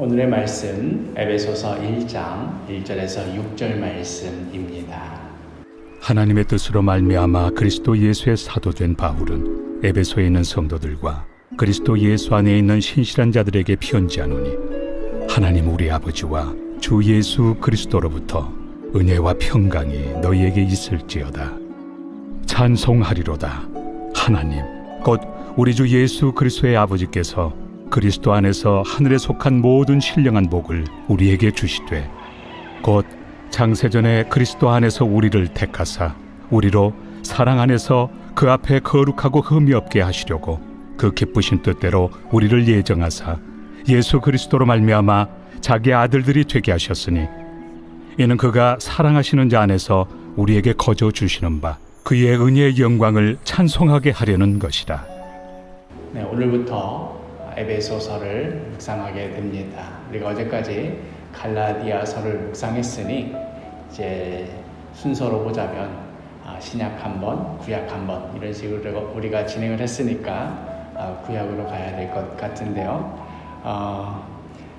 오늘의 말씀 에베소서 1장 1절에서 6절 말씀입니다. 하나님의 뜻으로 말미암아 그리스도 예수의 사도된 바울은 에베소에 있는 성도들과 그리스도 예수 안에 있는 신실한 자들에게 편지하노니 하나님 우리 아버지와 주 예수 그리스도로부터 은혜와 평강이 너희에게 있을지어다. 찬송하리로다. 하나님 곧 우리 주 예수 그리스도의 아버지께서 그리스도 안에서 하늘에 속한 모든 신령한 복을 우리에게 주시되 곧 창세전에 그리스도 안에서 우리를 택하사 우리로 사랑 안에서 그 앞에 거룩하고 흠이 없게 하시려고 그 기쁘신 뜻대로 우리를 예정하사 예수 그리스도로 말미암아 자기 아들들이 되게 하셨으니 이는 그가 사랑하시는 자 안에서 우리에게 거저 주시는 바 그의 은혜의 영광을 찬송하게 하려는 것이라. 네, 오늘부터 에베소서를 묵상하게 됩니다. 우리가 어제까지 갈라디아서를 묵상했으니 이제 순서로 보자면 신약 한 번, 구약 한 번 이런 식으로 우리가 진행을 했으니까 구약으로 가야 될 것 같은데요.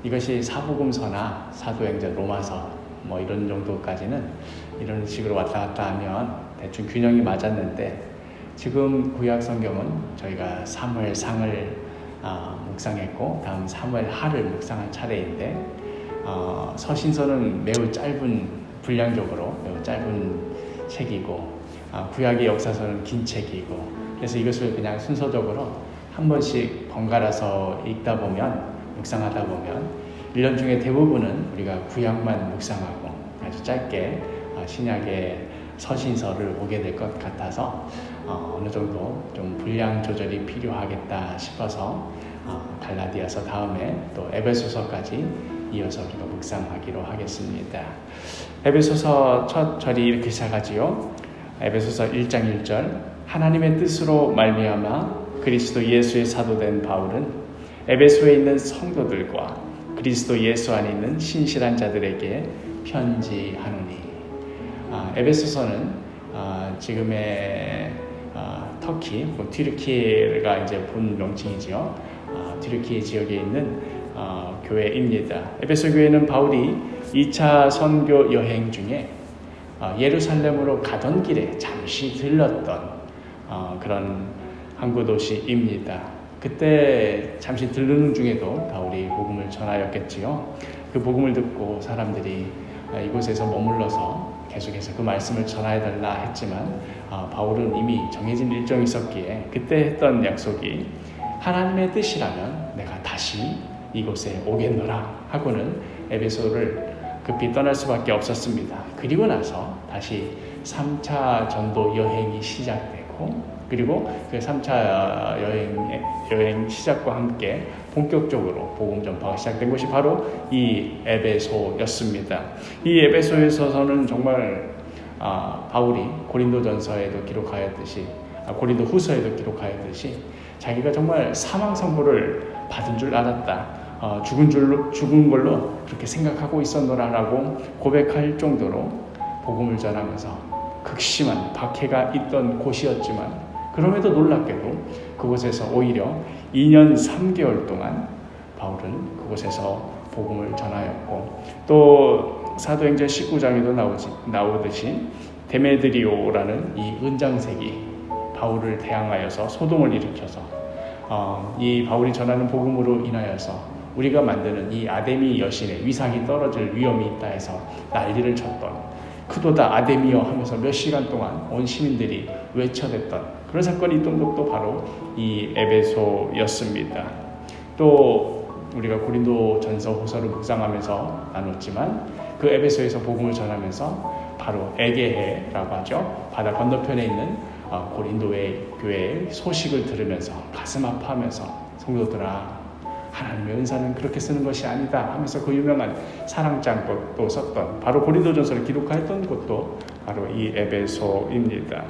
이것이 사복음서나 사도행전, 로마서 뭐 이런 정도까지는 이런 식으로 왔다 갔다 하면 대충 균형이 맞았는데 지금 구약 성경은 저희가 사무엘상을 묵상했고 다음 사무엘하를 묵상한 차례인데 서신서는 매우 짧은 분량적으로 매우 짧은 책이고 구약의 역사서는 긴 책이고 그래서 이것을 그냥 순서적으로 한 번씩 번갈아서 읽다 보면 묵상하다 보면 1년 중에 대부분은 우리가 구약만 묵상하고 아주 짧게 신약의 서신서를 보게 될 것 같아서 어느 정도 좀 분량 조절이 필요하겠다 싶어서 갈라디아서 다음에 또 에베소서까지 이어서 우리가 묵상하기로 하겠습니다. 에베소서 첫 절이 이렇게 시작하지요. 에베소서 1장 1절 하나님의 뜻으로 말미암아 그리스도 예수의 사도된 바울은 에베소에 있는 성도들과 그리스도 예수 안에 있는 신실한 자들에게 편지하노니 에베소서는 지금의 터키, 튀르키예가 이제 본 명칭이지요. 튀르키예 지역에 있는 교회입니다. 에베소 교회는 바울이 2차 선교 여행 중에 예루살렘으로 가던 길에 잠시 들렀던 그런 항구 도시입니다. 그때 잠시 들르는 중에도 바울이 복음을 전하였겠지요. 그 복음을 듣고 사람들이 이곳에서 머물러서 계속해서 그 말씀을 전해달라 했지만 바울은 이미 정해진 일정이 있었기에 그때 했던 약속이 하나님의 뜻이라면 내가 다시 이곳에 오겠노라 하고는 에베소를 급히 떠날 수밖에 없었습니다. 그리고 나서 다시 3차 전도 여행이 시작되고 그리고 그 3차 여행 시작과 함께 본격적으로 복음 전파가 시작된 것이 바로 이 에베소였습니다. 이 에베소에서는 정말 바울이 고린도전서에도 기록하였듯이 고린도 후서에도 기록하였듯이 자기가 정말 사망 선고를 받은 줄 알았다. 죽은 걸로 그렇게 생각하고 있었노라라고 고백할 정도로 복음을 전하면서 극심한 박해가 있던 곳이었지만 그럼에도 놀랍게도 그곳에서 오히려 2년 3개월 동안 바울은 그곳에서 복음을 전하였고 또 사도행전 19장에도 나오듯이 데메드리오라는 이 은장색이 바울을 대항하여서 소동을 일으켜서 이 바울이 전하는 복음으로 인하여서 우리가 만드는 이 아데미 여신의 위상이 떨어질 위험이 있다 해서 난리를 쳤던 크도다 아데미여 하면서 몇 시간 동안 온 시민들이 외쳐댔던 그런 사건이 있던 것도 바로 이 에베소였습니다. 또 우리가 고린도 전서 후서를 묵상하면서 나눴지만 그 에베소에서 복음을 전하면서 바로 에게해라고 하죠. 바다 건너편에 있는 고린도의 교회의 소식을 들으면서 가슴 아파하면서 성도들아 하나님의 은사는 그렇게 쓰는 것이 아니다 하면서 그 유명한 사랑장도 썼던 바로 고린도전서를 기록하였던 곳도 바로 이 에베소입니다.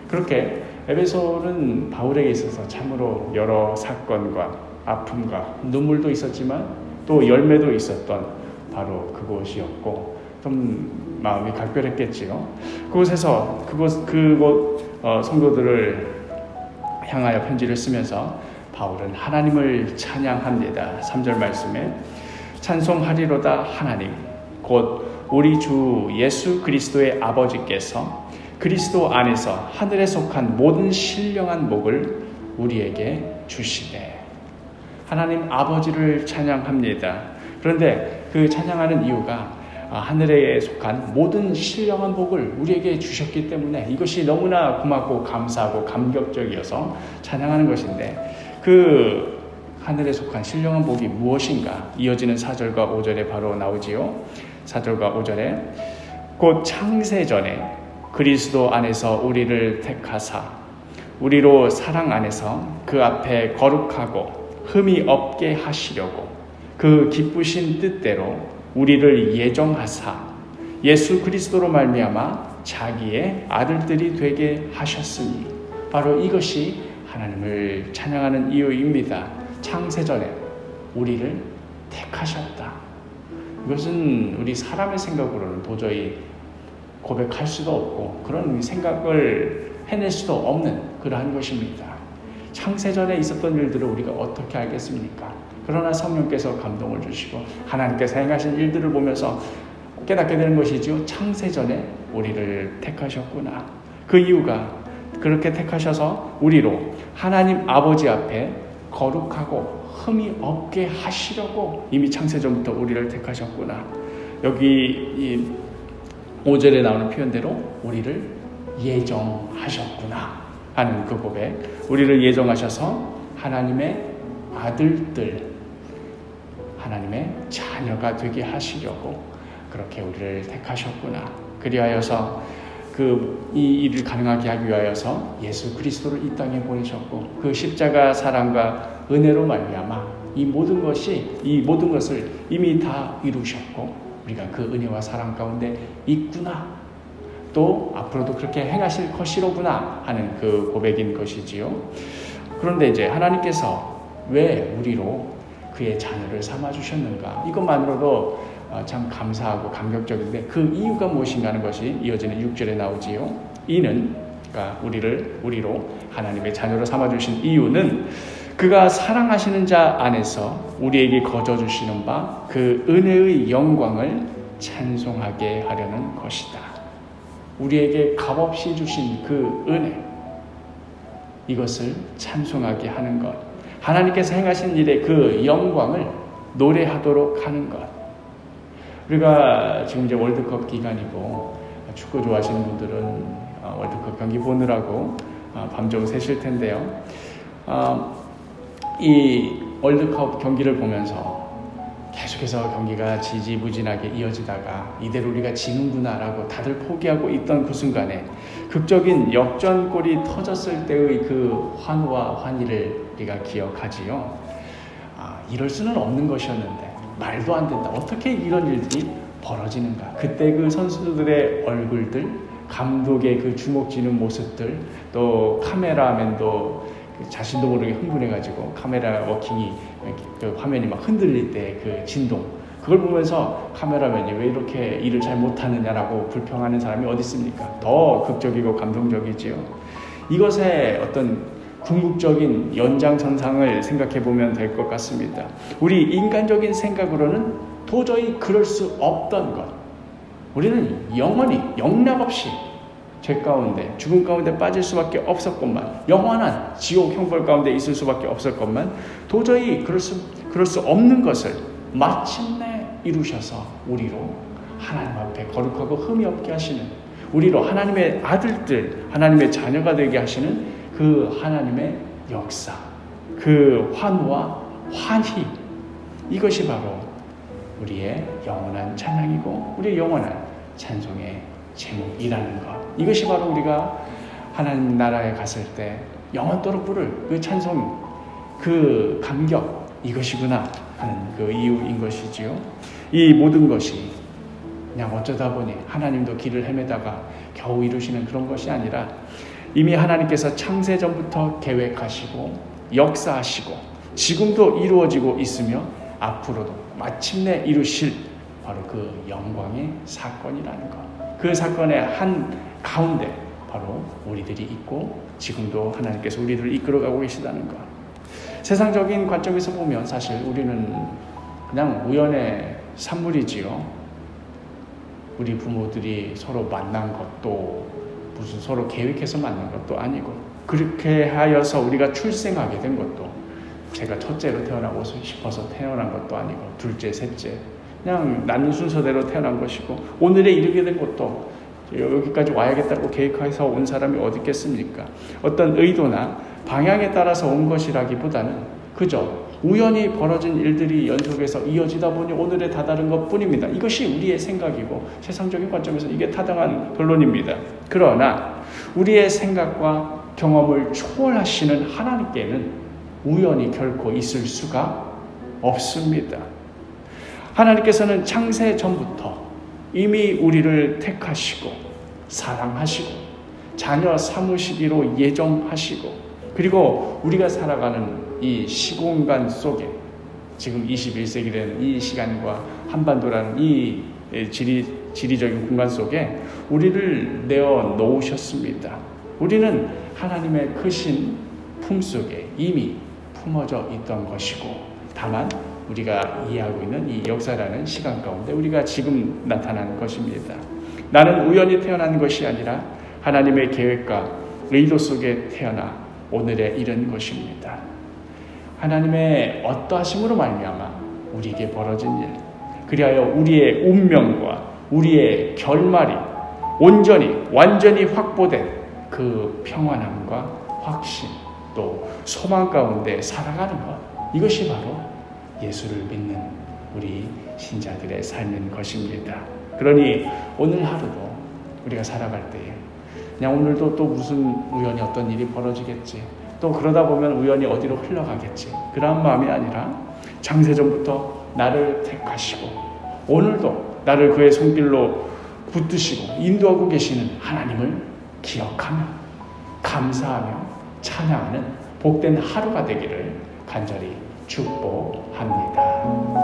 그렇게 에베소는 바울에게 있어서 참으로 여러 사건과 아픔과 눈물도 있었지만 또 열매도 있었던 바로 그곳이었고 좀 마음이 각별했겠지요. 그곳에서 그곳 성도들을 향하여 편지를 쓰면서 바울은 하나님을 찬양합니다. 3절 말씀에 찬송하리로다 하나님 곧 우리 주 예수 그리스도의 아버지께서 그리스도 안에서 하늘에 속한 모든 신령한 복을 우리에게 주시되. 하나님 아버지를 찬양합니다. 그런데 그 찬양하는 이유가 하늘에 속한 모든 신령한 복을 우리에게 주셨기 때문에 이것이 너무나 고맙고 감사하고 감격적이어서 찬양하는 것인데, 그 하늘에 속한 신령한 복이 무엇인가? 이어지는 4절과 5절에 바로 나오지요. 4절과 5절에 곧 창세전에 그리스도 안에서 우리를 택하사 우리로 사랑 안에서 그 앞에 거룩하고 흠이 없게 하시려고 그 기쁘신 뜻대로 우리를 예정하사 예수 그리스도로 말미암아 자기의 아들들이 되게 하셨으니. 바로 이것이 하나님을 찬양하는 이유입니다. 창세전에 우리를 택하셨다. 이것은 우리 사람의 생각으로는 도저히 고백할 수도 없고 그런 생각을 해낼 수도 없는 그러한 것입니다. 창세전에 있었던 일들을 우리가 어떻게 알겠습니까? 그러나 성령께서 감동을 주시고 하나님께서 행하신 일들을 보면서 깨닫게 되는 것이지요. 창세전에 우리를 택하셨구나. 그 이유가 그렇게 택하셔서 우리로 하나님 아버지 앞에 거룩하고 흠이 없게 하시려고 이미 창세전부터 우리를 택하셨구나. 여기 이 5절에 나오는 표현대로 우리를 예정하셨구나 하는 그 고백. 우리를 예정하셔서 하나님의 아들들, 하나님의 자녀가 되게 하시려고 그렇게 우리를 택하셨구나. 그리하여서 이 일을 가능하게 하기 위하여서 예수 그리스도를 이 땅에 보내셨고 그 십자가 사랑과 은혜로 말미암아 이 모든 것을 이미 다 이루셨고 우리가 그 은혜와 사랑 가운데 있구나. 또 앞으로도 그렇게 행하실 것이로구나 하는 그 고백인 것이지요. 그런데 이제 하나님께서 왜 우리로 그의 자녀를 삼아주셨는가? 이것만으로도 참 감사하고 감격적인데 그 이유가 무엇인가 하는 것이 이어지는 6절에 나오지요. 이는, 그러니까 우리로 하나님의 자녀로 삼아주신 이유는 그가 사랑하시는 자 안에서 우리에게 거저주시는 바 그 은혜의 영광을 찬송하게 하려는 것이다. 우리에게 값없이 주신 그 은혜, 이것을 찬송하게 하는 것, 하나님께서 행하신 일의 그 영광을 노래하도록 하는 것. 우리가 지금 이제 월드컵 기간이고 축구 좋아하시는 분들은 월드컵 경기 보느라고 밤 좀 새실 텐데요. 이 월드컵 경기를 보면서 계속해서 경기가 지지부진하게 이어지다가 이대로 우리가 지는구나라고 다들 포기하고 있던 그 순간에 극적인 역전골이 터졌을 때의 그 환호와 환희를 우리가 기억하지요. 이럴 수는 없는 것이었는데 말도 안 된다. 어떻게 이런 일들이 벌어지는가. 그때 그 선수들의 얼굴들, 감독의 그 주목지는 모습들, 또 카메라맨도 자신도 모르게 흥분해가지고 카메라 워킹이 그 화면이 막 흔들릴 때 그 진동, 그걸 보면서 카메라맨이 왜 이렇게 일을 잘 못하느냐라고 불평하는 사람이 어디 있습니까? 더 극적이고 감동적이지요. 이것의 어떤 궁극적인 연장선상을 생각해 보면 될 것 같습니다. 우리 인간적인 생각으로는 도저히 그럴 수 없던 것, 우리는 영원히 영락없이 죄 가운데 죽음 가운데 빠질 수밖에 없었건만, 영원한 지옥 형벌 가운데 있을 수밖에 없었건만, 도저히 그럴 수 없는 것을 마침내 이루셔서 우리로 하나님 앞에 거룩하고 흠이 없게 하시는, 우리로 하나님의 아들들, 하나님의 자녀가 되게 하시는 그 하나님의 역사, 그 환호와 환희, 이것이 바로 우리의 영원한 찬양이고 우리의 영원한 찬송의 제목이라는 것. 이것이 바로 우리가 하나님 나라에 갔을 때 영원토록 부를 그 찬송, 그 감격, 이것이구나 하는 그 이유인 것이지요. 이 모든 것이 그냥 어쩌다 보니 하나님도 길을 헤매다가 겨우 이루시는 그런 것이 아니라 이미 하나님께서 창세전부터 계획하시고 역사하시고 지금도 이루어지고 있으며 앞으로도 마침내 이루실 바로 그 영광의 사건이라는 것. 그 사건의 한 가운데 바로 우리들이 있고 지금도 하나님께서 우리들을 이끌어가고 계시다는 것. 세상적인 관점에서 보면 사실 우리는 그냥 우연의 산물이지요. 우리 부모들이 서로 만난 것도 무슨 서로 계획해서 만난 것도 아니고, 그렇게 하여서 우리가 출생하게 된 것도 제가 첫째로 태어나고 싶어서 태어난 것도 아니고, 둘째, 셋째, 그냥 나는 순서대로 태어난 것이고, 오늘에 이르게 된 것도 여기까지 와야겠다고 계획해서 온 사람이 어디 있겠습니까? 어떤 의도나 방향에 따라서 온 것이라기보다는 그저 우연히 벌어진 일들이 연속해서 이어지다 보니 오늘에 다다른 것뿐입니다. 이것이 우리의 생각이고 세상적인 관점에서 이게 타당한 결론입니다. 그러나 우리의 생각과 경험을 초월하시는 하나님께는 우연이 결코 있을 수가 없습니다. 하나님께서는 창세 전부터 이미 우리를 택하시고 사랑하시고 자녀 삼으시기로 예정하시고, 그리고 우리가 살아가는 이 시공간 속에 지금 21세기 된 이 시간과 한반도라는 이 지리적인 공간 속에 우리를 내어 놓으셨습니다. 우리는 하나님의 크신 품속에 이미 품어져 있던 것이고, 다만 우리가 이해하고 있는 이 역사라는 시간 가운데 우리가 지금 나타난 것입니다. 나는 우연히 태어난 것이 아니라 하나님의 계획과 의도 속에 태어나 오늘에 이른 것입니다. 하나님의 어떠하심으로 말미암아 우리에게 벌어진 일, 그리하여 우리의 운명과 우리의 결말이 완전히 확보된 그 평안함과 확신, 또 소망 가운데 살아가는 것, 이것이 바로 예수를 믿는 우리 신자들의 삶인 것입니다. 그러니 오늘 하루도 우리가 살아갈 때에 그냥 오늘도 또 무슨 우연히 어떤 일이 벌어지겠지, 또 그러다 보면 우연히 어디로 흘러가겠지, 그런 마음이 아니라 창세전부터 나를 택하시고 오늘도 나를 그의 손길로 붙드시고 인도하고 계시는 하나님을 기억하며 감사하며 찬양하는 복된 하루가 되기를 간절히 축복합니다.